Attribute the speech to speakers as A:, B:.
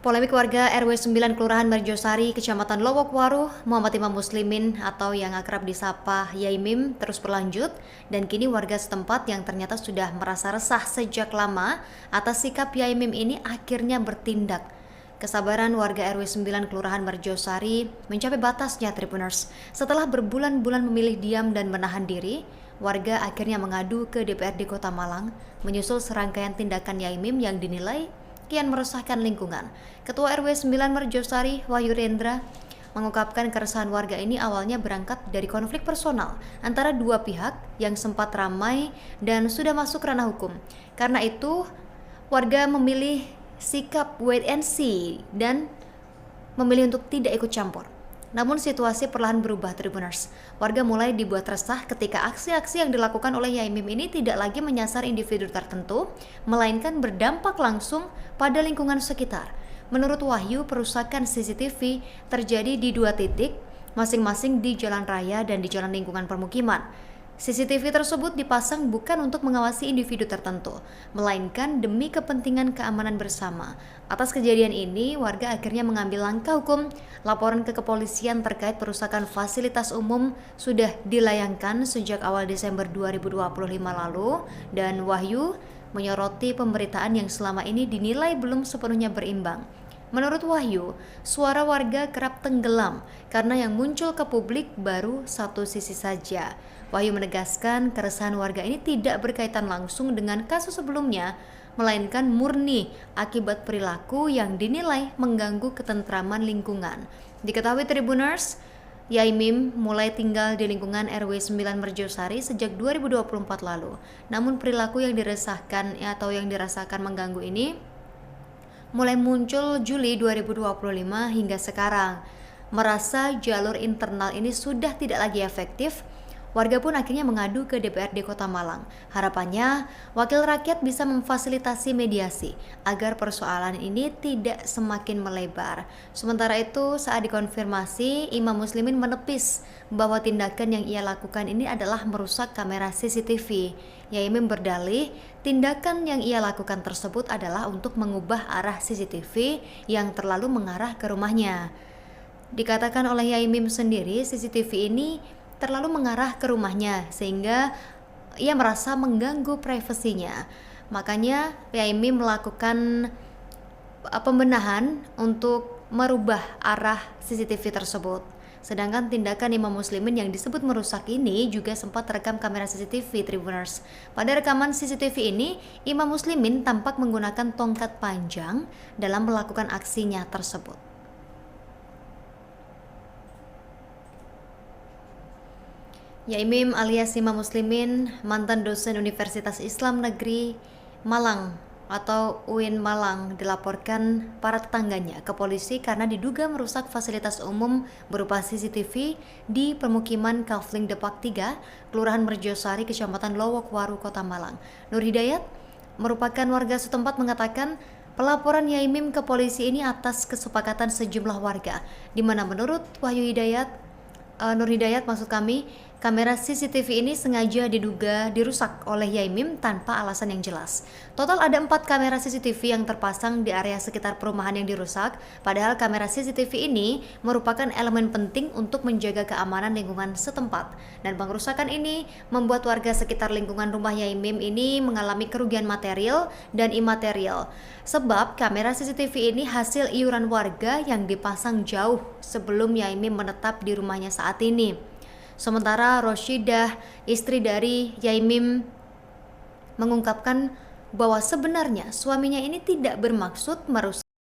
A: Polemik warga RW 9 Kelurahan Merjosari, Kecamatan Lowokwaru, Muhammad Imam Muslimin atau yang akrab disapa Yaimim terus berlanjut dan kini warga setempat yang ternyata sudah merasa resah sejak lama atas sikap Yaimim ini akhirnya bertindak. Kesabaran warga RW 9 Kelurahan Merjosari mencapai batasnya, Tribuners. Setelah berbulan-bulan memilih diam dan menahan diri, warga akhirnya mengadu ke DPRD Kota Malang menyusul serangkaian tindakan Yaimim yang dinilai kian meresahkan lingkungan. Ketua RW 9 Merjosari, Wahyu Rendra, mengungkapkan keresahan warga ini awalnya berangkat dari konflik personal antara dua pihak yang sempat ramai dan sudah masuk ranah hukum. Karena itu, warga memilih sikap wait and see dan memilih untuk tidak ikut campur. Namun situasi perlahan berubah, Tribuners. Warga mulai dibuat resah ketika aksi-aksi yang dilakukan oleh Yaimim ini tidak lagi menyasar individu tertentu, melainkan berdampak langsung pada lingkungan sekitar. Menurut Wahyu, perusakan CCTV terjadi di 2 titik, masing-masing di jalan raya dan di jalan lingkungan permukiman. CCTV tersebut dipasang bukan untuk mengawasi individu tertentu, melainkan demi kepentingan keamanan bersama. Atas kejadian ini, warga akhirnya mengambil langkah hukum. Laporan ke kepolisian terkait perusakan fasilitas umum sudah dilayangkan sejak awal Desember 2025 lalu, dan Wahyu menyoroti pemberitaan yang selama ini dinilai belum sepenuhnya berimbang. Menurut Wahyu, suara warga kerap tenggelam karena yang muncul ke publik baru satu sisi saja. Wahyu menegaskan keresahan warga ini tidak berkaitan langsung dengan kasus sebelumnya, melainkan murni akibat perilaku yang dinilai mengganggu ketentraman lingkungan. Diketahui Tribuners, Yaimim mulai tinggal di lingkungan RW 9 Merjosari sejak 2024 lalu. Namun perilaku yang diresahkan atau yang dirasakan mengganggu ini mulai muncul Juli 2025 hingga sekarang. Merasa jalur internal ini sudah tidak lagi efektif, warga pun akhirnya mengadu ke DPRD Kota Malang. Harapannya, wakil rakyat bisa memfasilitasi mediasi agar persoalan ini tidak semakin melebar. Sementara itu, saat dikonfirmasi, Imam Muslimin menepis bahwa tindakan yang ia lakukan ini adalah merusak kamera CCTV. Yaimim berdalih, tindakan yang ia lakukan tersebut adalah untuk mengubah arah CCTV yang terlalu mengarah ke rumahnya. Dikatakan oleh Yaimim sendiri, CCTV ini terlalu mengarah ke rumahnya sehingga ia merasa mengganggu privasinya. Makanya Yaimim melakukan pembenahan untuk merubah arah CCTV tersebut. Sedangkan tindakan Imam Muslimin yang disebut merusak ini juga sempat terekam kamera CCTV, Tribuners. Pada rekaman CCTV ini, Imam Muslimin tampak menggunakan tongkat panjang dalam melakukan aksinya tersebut. Yaimim alias Imam Muslimin, mantan dosen Universitas Islam Negeri Malang atau UIN Malang, dilaporkan para tetangganya ke polisi karena diduga merusak fasilitas umum berupa CCTV di permukiman Kafling Depak 3, Kelurahan Merjosari, Kecamatan Lowokwaru, Kota Malang. Nur Hidayat merupakan warga setempat mengatakan pelaporan Yaimim ke polisi ini atas kesepakatan sejumlah warga, di mana menurut Nur Hidayat maksud kami, kamera CCTV ini sengaja diduga dirusak oleh Yaimim tanpa alasan yang jelas. Total ada 4 kamera CCTV yang terpasang di area sekitar perumahan yang dirusak, padahal kamera CCTV ini merupakan elemen penting untuk menjaga keamanan lingkungan setempat. Dan pengrusakan ini membuat warga sekitar lingkungan rumah Yaimim ini mengalami kerugian material dan imaterial. Sebab kamera CCTV ini hasil iuran warga yang dipasang jauh sebelum Yaimim menetap di rumahnya saat ini. Sementara Roshidah, istri dari Yaimim, mengungkapkan bahwa sebenarnya suaminya ini tidak bermaksud merusak